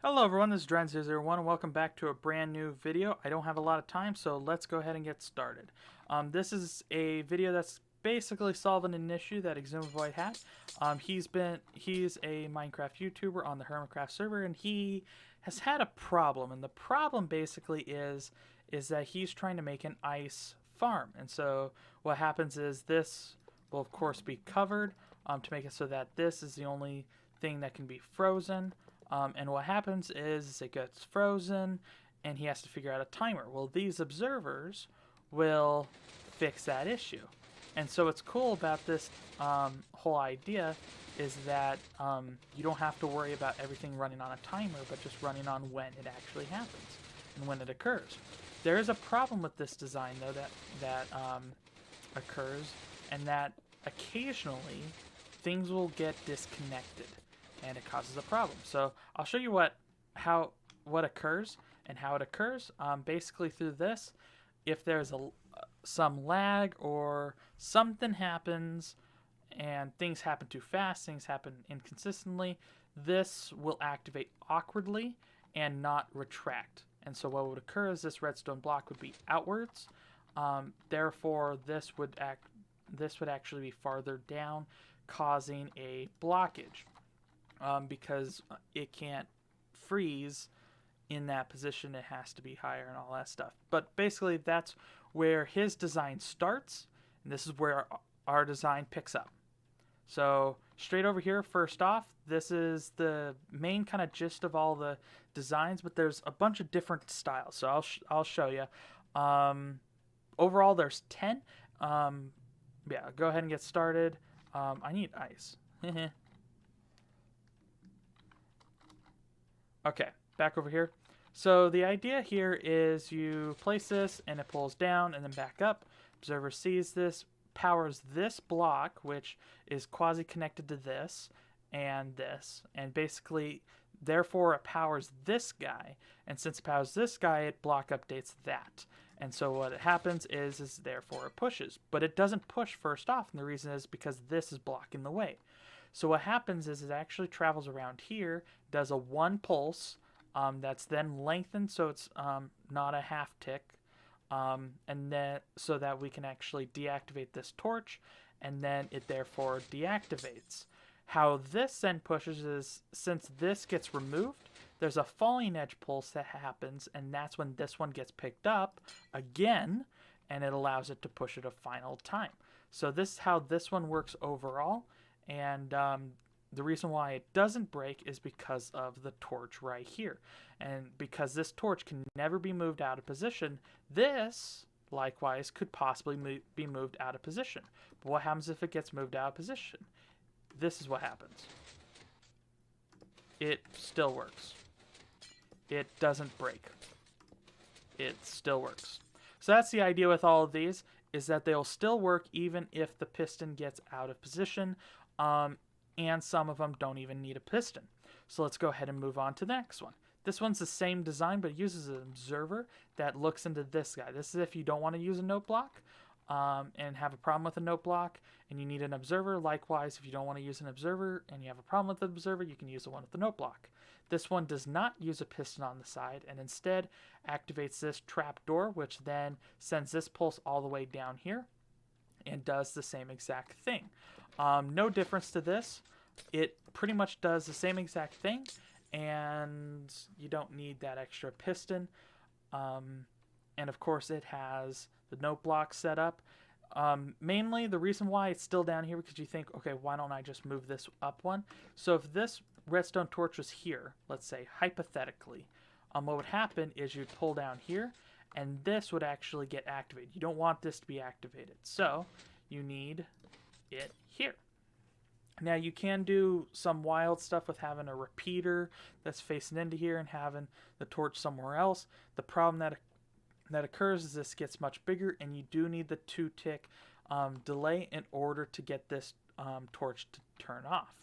Hello everyone, this is Dren001 and welcome back to a brand new video. I don't have a lot of time, so let's go ahead and get started. This is a video that's basically solving an issue that Exumavoid had. He's a Minecraft YouTuber on the Hermitcraft server, and he has had a problem. And the problem basically is that he's trying to make an ice farm. And so what happens is this will of course be covered to make it so that this is the only thing that can be frozen. And what happens is it gets frozen and he has to figure out a timer. Well, these observers will fix that issue. And so what's cool about this whole idea is that you don't have to worry about everything running on a timer, but just running on when it actually happens and when it occurs. There is a problem with this design, though, that occurs, and that occasionally things will get disconnected and it causes a problem. So I'll show you what occurs and how it occurs. Basically through this, if there's some lag or something happens and things happen too fast, things happen inconsistently, this will activate awkwardly and not retract. And so what would occur is this redstone block would be outwards. Therefore, this would actually be farther down, causing a blockage. Because it can't freeze in that position. It has to be higher and all that stuff. But basically that's where his design starts, and this is where our design picks up. So straight over here, first off, this is the main kind of gist of all the designs, but there's a bunch of different styles. So I'll show you. Overall, there's 10. Yeah, go ahead and get started. I need ice. Okay, back over here. So the idea here is you place this and it pulls down and then back up. Observer sees this, powers this block, which is quasi-connected to this, and basically, therefore, it powers this guy. And since it powers this guy, it block updates that. And so what happens is therefore it pushes. But it doesn't push first off, and the reason is because this is blocking the way. So what happens is it actually travels around here, does a 1 pulse, that's then lengthened so it's not a half tick, and then so that we can actually deactivate this torch, and then it therefore deactivates. How this then pushes is, since this gets removed, there's a falling edge pulse that happens, and that's when this one gets picked up again, and it allows it to push it a final time. So this is how this one works overall. And the reason why it doesn't break is because of the torch right here. And because this torch can never be moved out of position, this, likewise, could possibly be moved out of position. But what happens if it gets moved out of position? This is what happens. It still works. It doesn't break. It still works. So that's the idea with all of these, is that they'll still work even if the piston gets out of position. And some of them don't even need a piston. So let's go ahead and move on to the next one. This one's the same design, but it uses an observer that looks into this guy. This is if you don't want to use a note block and have a problem with a note block and you need an observer. Likewise, if you don't want to use an observer and you have a problem with the observer, you can use the one with the note block. This one does not use a piston on the side and instead activates this trap door, which then sends this pulse all the way down here and does the same exact thing. No difference to this. It pretty much does the same exact thing, and you don't need that extra piston. And of course it has the note block set up. Mainly the reason why it's still down here, because you think, okay, why don't I just move this up one? So if this redstone torch was here, let's say hypothetically, what would happen is you'd pull down here and this would actually get activated. You don't want this to be activated, so you need it here. Now you can do some wild stuff with having a repeater that's facing into here and having the torch somewhere else. The problem that occurs is this gets much bigger and you do need the 2-tick delay in order to get this torch to turn off.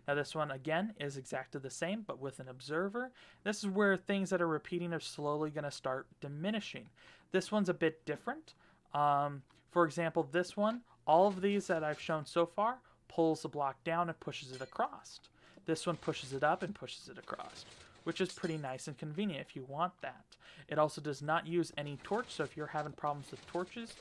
Now this one again is exactly the same, but with an observer. This is where things that are repeating are slowly going to start diminishing. This one's a bit different. For example, this one, all of these that I've shown so far, pulls the block down and pushes it across. This one pushes it up and pushes it across. which is pretty nice and convenient if you want that. It also does not use any torch, so if you're having problems with torches,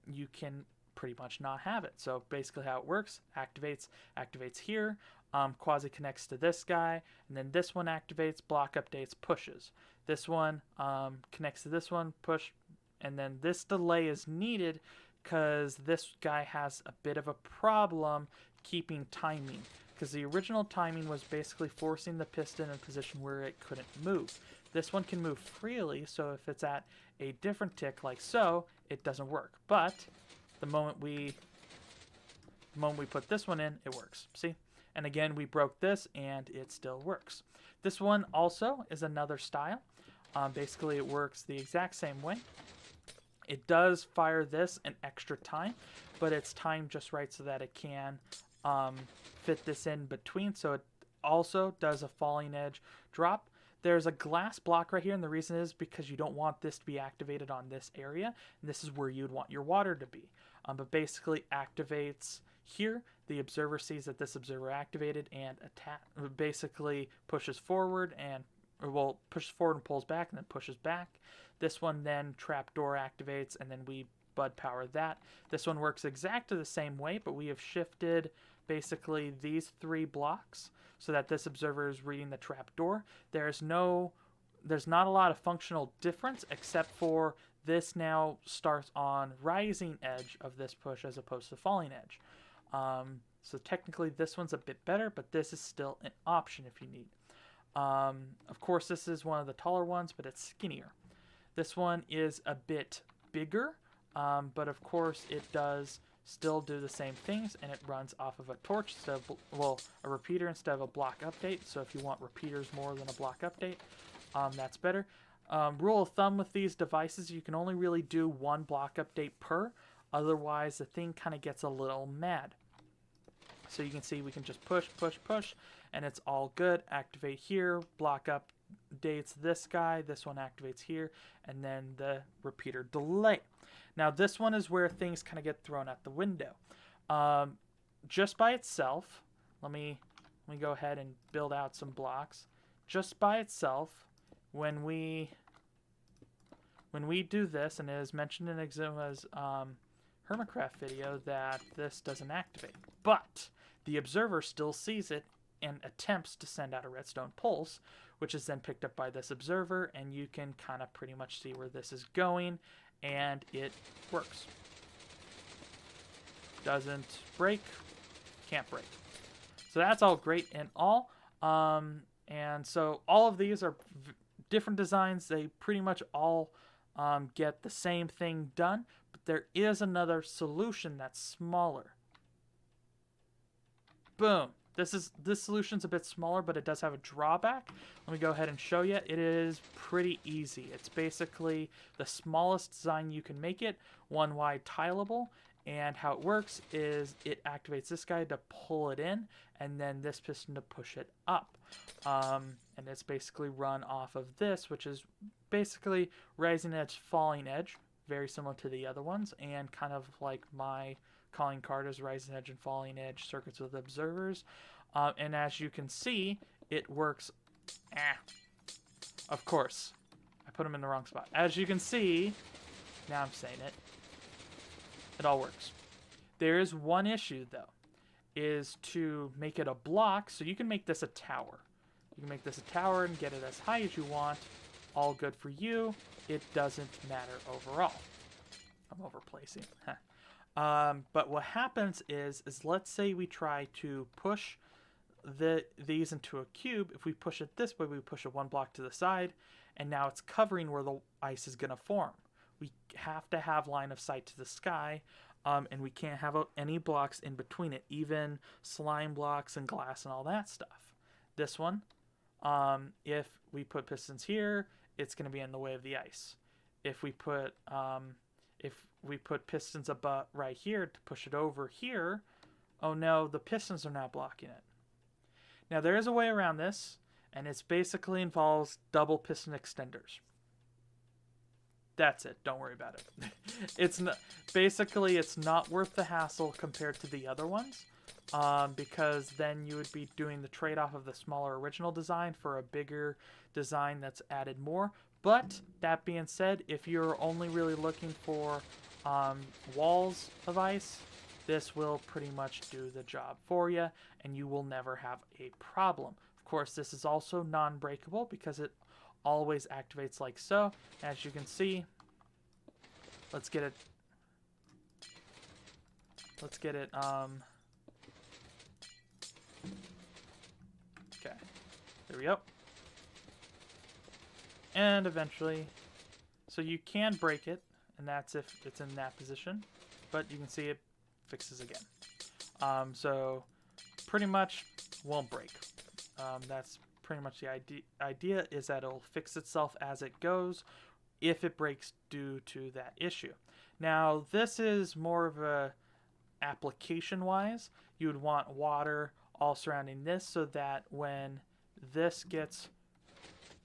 you can pretty much not have it. So basically how it works, activates here, quasi connects to this guy, and then this one activates, block updates, pushes. This one connects to this one, push, and then this delay is needed because this guy has a bit of a problem keeping timing, because the original timing was basically forcing the piston in a position where it couldn't move. This one can move freely, so if it's at a different tick like so, it doesn't work. But the moment we put this one in, it works. See? And again, we broke this and it still works. This one also is another style. Basically, it works the exact same way. It does fire this an extra time, but it's timed just right so that it can fit this in between. So it also does a falling edge drop. There's a glass block right here, and the reason is because you don't want this to be activated on this area, and this is where you'd want your water to be. But basically activates here. The observer sees that this observer activated and basically pushes forward and pushes forward and pulls back and then pushes back. This one then trapdoor activates, and then we bud power that. This one works exactly the same way, but we have shifted basically these 3 blocks so that this observer is reading the trapdoor. There's not a lot of functional difference, except for this now starts on rising edge of this push as opposed to falling edge. So technically this one's a bit better, but this is still an option if you need. Of course, this is one of the taller ones, but it's skinnier. This one is a bit bigger, but of course it does still do the same things, and it runs off of a torch instead of, well, a repeater instead of a block update. So if you want repeaters more than a block update, that's better. Rule of thumb with these devices, you can only really do 1 block update per, otherwise the thing kind of gets a little mad. So you can see we can just push, and it's all good. Activate here, block updates this guy, this one activates here, and then the repeater delay. Now this one is where things kind of get thrown out the window. Just by itself, let me go ahead and build out some blocks. Just by itself, when we do this, and it is mentioned in Exuma's Hermitcraft video that this doesn't activate, but the observer still sees it and attempts to send out a redstone pulse, which is then picked up by this observer, and you can kind of pretty much see where this is going, and it works. Doesn't break, can't break. So that's all great and all. And so all of these are different designs. They pretty much all get the same thing done, but there is another solution that's smaller. Boom. This solution's a bit smaller, but it does have a drawback. Let me go ahead and show you. It is pretty easy. It's basically the smallest design you can make it, 1 wide tileable, and how it works is it activates this guy to pull it in, and then this piston to push it up. And it's basically run off of this, which is basically rising edge, falling edge, very similar to the other ones, and kind of like my calling card is rising edge and falling edge circuits with observers. And as you can see, it works. Of course, I put them in the wrong spot. As you can see, now I'm saying it, it all works. There is one issue though, is to make it a block, so you can make this a tower. You can make this a tower and get it as high as you want. All good for you. It doesn't matter overall. I'm overplacing. But what happens is let's say we try to push these into a cube. If we push it this way, we push it 1 block to the side, and now it's covering where the ice is going to form. We have to have line of sight to the sky, and we can't have any blocks in between it, even slime blocks and glass and all that stuff. This one, if we put pistons here, it's going to be in the way of the ice. If we put pistons above right here to push it over here, oh no, the pistons are now blocking it. Now there is a way around this, and it basically involves double piston extenders. That's it. Don't worry about it. It's not worth the hassle compared to the other ones. because then you would be doing the trade-off of the smaller original design for a bigger design that's added more. But that being said, if you're only really looking for walls of ice, this will pretty much do the job for you, and you will never have a problem. Of course, this is also non-breakable because it always activates like so. As you can see, let's get it. Okay, there we go. And eventually, so you can break it, and that's if it's in that position, but you can see it fixes again. So pretty much won't break. That's pretty much the idea is that it'll fix itself as it goes if it breaks due to that issue. Now, this is more of a application wise. You would want water all surrounding this so that when this gets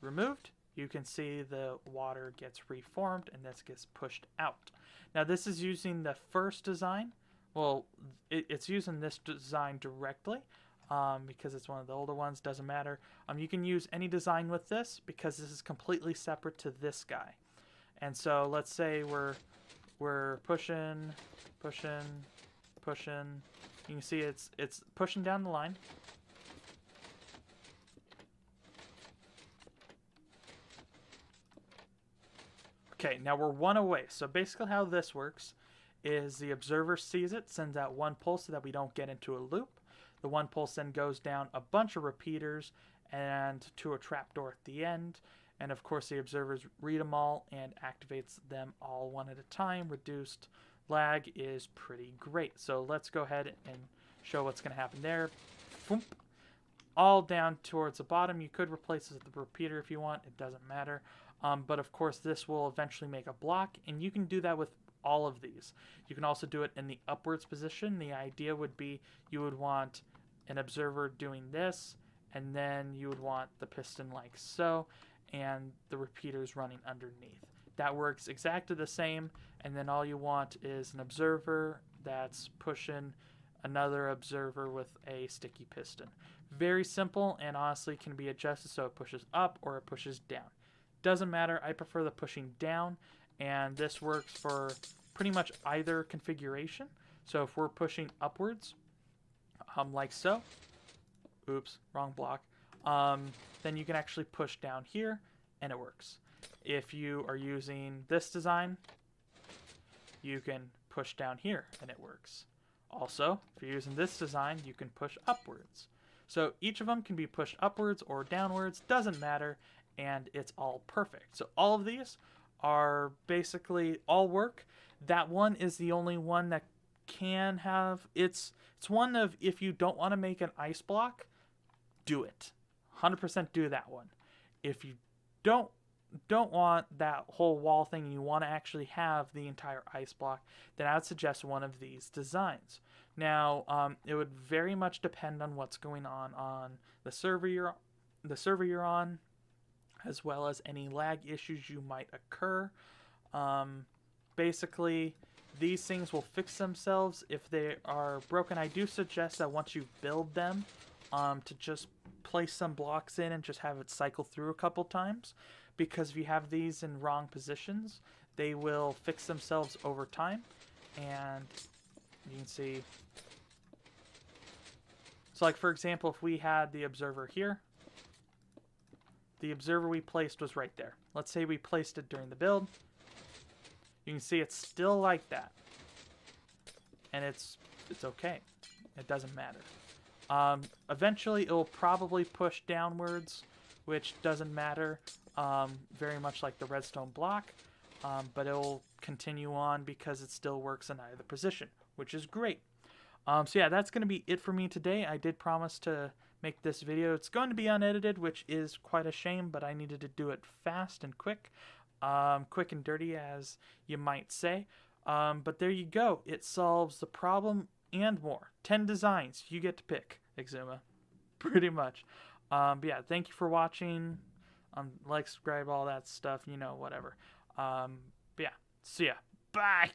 removed, you can see the water gets reformed and this gets pushed out. Now, this is using the first design. Well, it's using this design directly because it's one of the older ones. Doesn't matter. You can use any design with this because this is completely separate to this guy. And so let's say we're pushing. You can see it's pushing down the line. Okay, now we're one away. So basically how this works is the observer sees it, sends out one pulse so that we don't get into a loop. The one pulse then goes down a bunch of repeaters and to a trapdoor at the end. And of course the observers read them all and activates them all one at a time. Reduced lag is pretty great. So let's go ahead and show what's going to happen there. Foomp. All down towards the bottom. You could replace it with the repeater if you want. It doesn't matter. But of course this will eventually make a block, and you can do that with all of these. You can also do it in the upwards position. The idea would be you would want an observer doing this, and then you would want the piston like so, and the repeaters running underneath. That works exactly the same, and then all you want is an observer that's pushing another observer with a sticky piston. Very simple, and honestly can be adjusted so it pushes up or it pushes down. Doesn't matter. I prefer the pushing down, and this works for pretty much either configuration. So if we're pushing upwards, like so, oops, wrong block, then you can actually push down here, and it works. If you are using this design, you can push down here, and it works. Also, if you're using this design, you can push upwards. So each of them can be pushed upwards or downwards, doesn't matter, and it's all perfect. So all of these are basically all work. That one is the only one that can have, it's one of, if you don't want to make an ice block, do it. 100% do that one. If you don't want that whole wall thing and you want to actually have the entire ice block, then I would suggest one of these designs. Now, it would very much depend on what's going on the server you're on, as well as any lag issues you might occur. Basically, these things will fix themselves if they are broken. I do suggest that once you build them, to just place some blocks in and just have it cycle through a couple times, because if you have these in wrong positions, they will fix themselves over time. And you can see, so like for example, if we had the observer here, the observer we placed was right there. Let's say we placed it during the build. You can see it's still like that. And it's okay. It doesn't matter. Eventually, it will probably push downwards, which doesn't matter, very much like the redstone block. But it will continue on because it still works in either position, which is great. So yeah, that's going to be it for me today. I did promise to make this video. It's going to be unedited, which is quite a shame, but I needed to do it fast and quick. Quick and dirty, as you might say. But there you go. It solves the problem and more. 10 designs. You get to pick, Exuma. Pretty much. But yeah, thank you for watching. Like, subscribe, all that stuff. You know, whatever. But yeah, see ya. Bye!